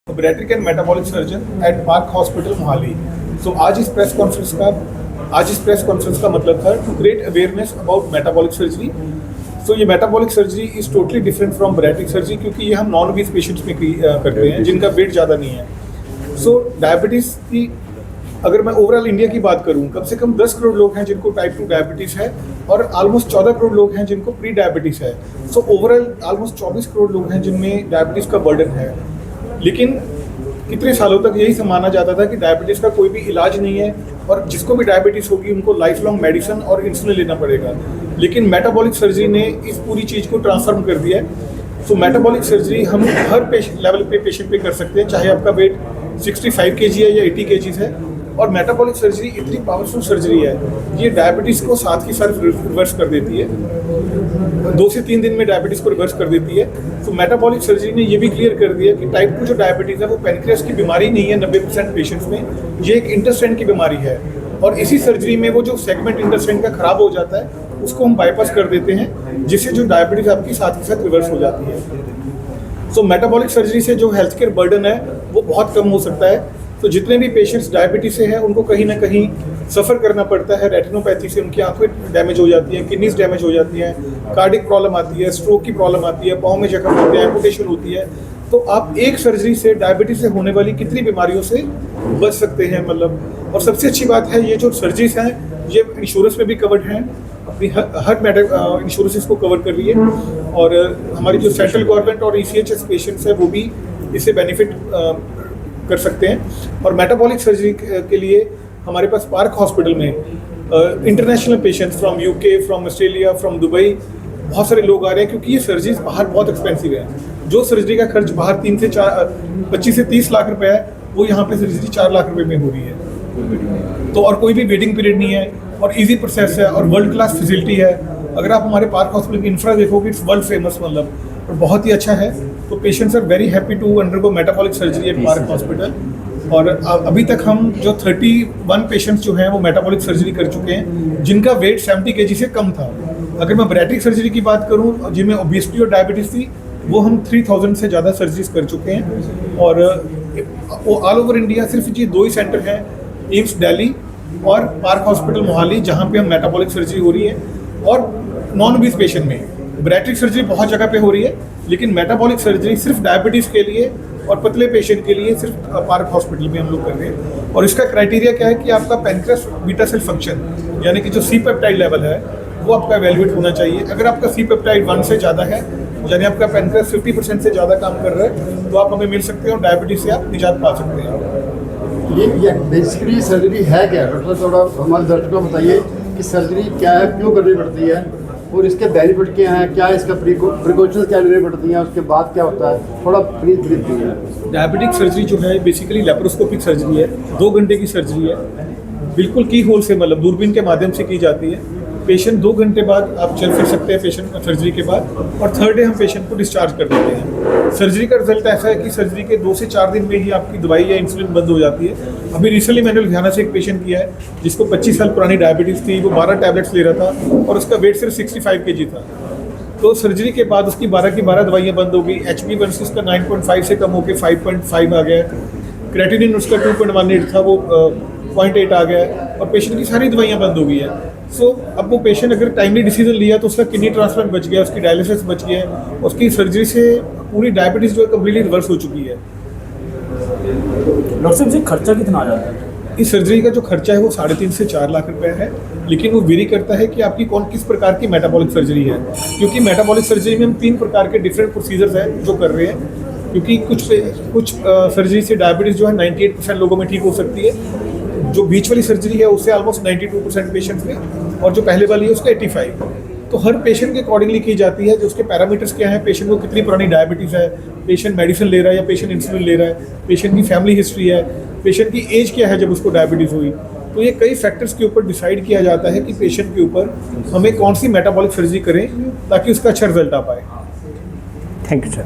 Bariatric and metabolic surgeon at park hospital Mohali. So आज इस press conference का मतलब था to create awareness about metabolic surgery. So ये metabolic surgery is totally different from bariatric surgery, क्योंकि ये हम नॉन ओबीस पेशेंट्स में करते हैं जिनका वेट ज़्यादा नहीं है। सो डायबिटीज़ की अगर मैं ओवरऑल इंडिया की बात करूं, कम से कम 10 करोड़ लोग हैं जिनको टाइप 2 डायबिटीज़ है और ऑलमोस्ट 14 करोड़ लोग हैं जिनको प्री डायबिटीज़ है। सो ओवरऑल ऑलमोस्ट 24 करोड़ लोग हैं जिनमें डायबिटीज़ का बर्डन है। लेकिन कितने सालों तक यही माना जाता था कि डायबिटीज़ का कोई भी इलाज नहीं है और जिसको भी डायबिटीज़ होगी उनको लाइफ लॉन्ग मेडिसिन और इंसुलिन लेना पड़ेगा। लेकिन मेटाबॉलिक सर्जरी ने इस पूरी चीज़ को ट्रांसफॉर्म कर दिया है। सो मेटाबॉलिक सर्जरी हम हर लेवल पे पेशेंट पे कर सकते हैं, चाहे आपका वेट 65 kg है या 80 kg है। और मेटाबॉलिक सर्जरी इतनी पावरफुल सर्जरी है, ये डायबिटीज़ को साथ ही साथ रिवर्स कर देती है। 2 से 3 दिन में डायबिटीज़ को रिवर्स कर देती है। तो मेटाबॉलिक सर्जरी ने ये भी क्लियर कर दिया कि टाइप 2 जो डायबिटीज़ है वो पैनक्रियास की बीमारी नहीं है 90% पेशेंट्स में, ये एक इंटेस्टाइन की बीमारी है। और इसी सर्जरी में वो जो सेगमेंट इंटेस्टाइन का खराब हो जाता है उसको हम बाईपास कर देते हैं, जिससे जो डायबिटीज़ आपकी साथ ही साथ रिवर्स हो जाती है। सो मेटाबॉलिक सर्जरी से जो हेल्थ केयर बर्डन है वो बहुत कम हो सकता है। तो जितने भी पेशेंट्स डायबिटीज से हैं उनको कहीं ना कहीं सफ़र करना पड़ता है। रेटिनोपैथी से उनकी आंखें डैमेज हो जाती हैं, किडनीज डैमेज हो जाती हैं, कार्डिक प्रॉब्लम आती है, स्ट्रोक की प्रॉब्लम आती है, पाँव में जख्म होते हैं, एम्पुटेशन होती है। तो आप एक सर्जरी से डायबिटीज से होने वाली कितनी बीमारियों से बच सकते हैं मतलब। और सबसे अच्छी बात है, ये जो सर्जरीज हैं ये इंश्योरेंस में भी कवर्ड हैं, अपनी हर इंश्योरेंस इसको कवर कर रही है। और हमारी जो सेंट्रल गवर्नमेंट और ECHS पेशेंट्स हैं वो भी इससे बेनिफिट कर सकते हैं। और मेटाबॉलिक सर्जरी के लिए हमारे पास पार्क हॉस्पिटल में international patients from UK, from Australia, from Dubai बहुत सारे लोग आ रहे हैं, क्योंकि ये सर्जरीज बाहर बहुत एक्सपेंसिव है। जो सर्जरी का खर्च बाहर 25 से 30 लाख रुपए है, वो यहाँ पे सर्जरी 4 लाख रुपए में हो रही है। तो और कोई भी वेटिंग पीरियड नहीं है और इजी प्रोसेस है और वर्ल्ड क्लास फैसिलिटी है। अगर आप हमारे पार्क हॉस्पिटल की इंफ्रा देखोगे, इट्स वर्ल्ड फेमस मतलब, और बहुत ही अच्छा है। तो patients are very happy to undergo metabolic surgery at park Hospital. और अभी तक हम जो 31 पेशेंट्स जो हैं वो मेटाबॉलिक सर्जरी कर चुके हैं जिनका वेट 70 kg से कम था। अगर मैं बैरिएट्रिक सर्जरी की बात करूं जिनमें ओबेसिटी और डायबिटीज़ थी, वो हम 3000 से ज़्यादा सर्जरीज कर चुके हैं। और वो ऑल ओवर इंडिया सिर्फ ये 2 ही सेंटर हैं, एम्स दिल्ली और पार्क हॉस्पिटल मोहाली, जहाँ पे हम मेटाबॉलिक सर्जरी हो रही है। और नॉन ओबीस पेशेंट में बैरिएट्रिक सर्जरी बहुत जगह पे हो रही है, लेकिन मेटाबॉलिक सर्जरी सिर्फ डायबिटीज़ के लिए और पतले पेशेंट के लिए सिर्फ पार्क हॉस्पिटल में हम लोग कर रहे हैं। और इसका क्राइटेरिया क्या है कि आपका पैनक्रियास बीटा सेल फंक्शन यानी कि जो C पेप्टाइड लेवल है वो आपका एवेल्युएट होना चाहिए। अगर आपका C पेप्टाइड 1 से ज़्यादा है, यानी आपका पैनक्रियास 50% से ज़्यादा काम कर रहा है, तो आप हमें मिल सकते हैं और डायबिटीज़ से आप निजात पा सकते हैं। ये बेसिकली सर्जरी है क्या डॉक्टर, थोड़ा हमारे दर्शकों को बताइए कि सर्जरी क्या है, क्यों करनी पड़ती है और इसके बेनिफिट क्या हैं, क्या इसका प्रिकॉशंस क्या लेनी पड़ती हैं, उसके बाद क्या होता है, थोड़ा ब्रीफ दीजिए। डायबिटिक सर्जरी जो है बेसिकली लेप्रोस्कोपिक सर्जरी है, 2 घंटे की सर्जरी है, बिल्कुल की होल से मतलब दूरबीन के माध्यम से की जाती है। पेशेंट 2 घंटे बाद आप चल फिर सकते हैं पेशेंट सर्जरी के बाद, और 3rd डे हम पेशेंट को डिस्चार्ज कर देते हैं। सर्जरी का रिजल्ट ऐसा है कि सर्जरी के 2 से 4 दिन में ही आपकी दवाई या इंसुलिन बंद हो जाती है। अभी रिसेंटली मैंने लुधियाना से एक पेशेंट किया है जिसको 25 साल पुरानी डायबिटीज़ थी, वो 12 टैबलेट्स ले रहा था और उसका वेट सिर्फ 65 kg था। तो सर्जरी के बाद उसकी 12 की 12 दवाइयाँ बंद हो गई। HbA1c उसका 9.5 से कम होकर 5.5 आ गया। क्रेटिनिन उसका 2.18 था, वो 0.8 आ गया और पेशेंट की सारी दवाइयाँ बंद हो गई है। सो अब वो पेशेंट अगर टाइमली डिसीजन लिया तो उसका किडनी ट्रांसप्लांट बच गया, उसकी डायलिसिस बच गया, उसकी सर्जरी से पूरी डायबिटीज़ जो है कम्प्लीटली रिवर्स हो चुकी है। डॉक्टर साहब जी, खर्चा कितना आ जाता है? इस सर्जरी का जो खर्चा है वो 3.5 से 4 लाख रुपए है, लेकिन वो वेरी करता है कि आपकी किस प्रकार की मेटाबॉलिक सर्जरी है। क्योंकि मेटाबॉलिक सर्जरी में हम 3 प्रकार के डिफरेंट प्रोसीजर्स हैं जो कर रहे हैं। क्योंकि कुछ सर्जरी से डायबिटीज़ जो है 98% लोगों में ठीक हो सकती है, जो बीच वाली सर्जरी है उससे ऑलमोस्ट 92% पेशेंट्स में, और जो पहले वाली है उसका 85। तो हर पेशेंट के अकॉर्डिंगली की जाती है। जो उसके पैरामीटर्स क्या है, पेशेंट को कितनी पुरानी डायबिटीज़ है, पेशेंट मेडिसिन ले रहा है या पेशेंट इंसुलिन ले रहा है, पेशेंट की फैमिली हिस्ट्री है, पेशेंट की एज क्या है जब उसको डायबिटीज़ हुई। तो ये कई फैक्टर्स के ऊपर डिसाइड किया जाता है कि पेशेंट के ऊपर हमें कौन सी मेटाबॉलिक सर्जरी करें ताकि उसका अच्छा रिजल्ट आ पाए। Thank you sir.